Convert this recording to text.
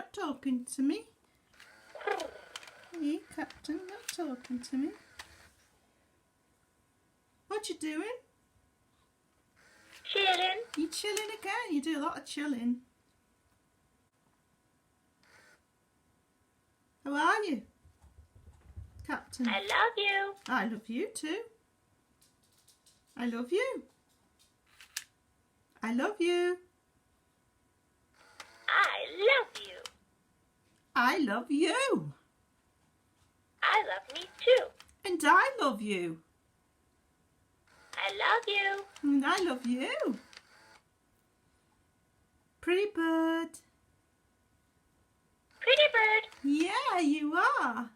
not talking to me. Hey, Captain, not talking to me. What you doing? Chilling. You chilling again? You do a lot of chilling. How are you, Captain? I love you. I love you too. I love you. I love you. I love you. I love you. I love me too. And I love you. I love you. And I love you. Pretty bird. Pretty bird. Yeah, you are.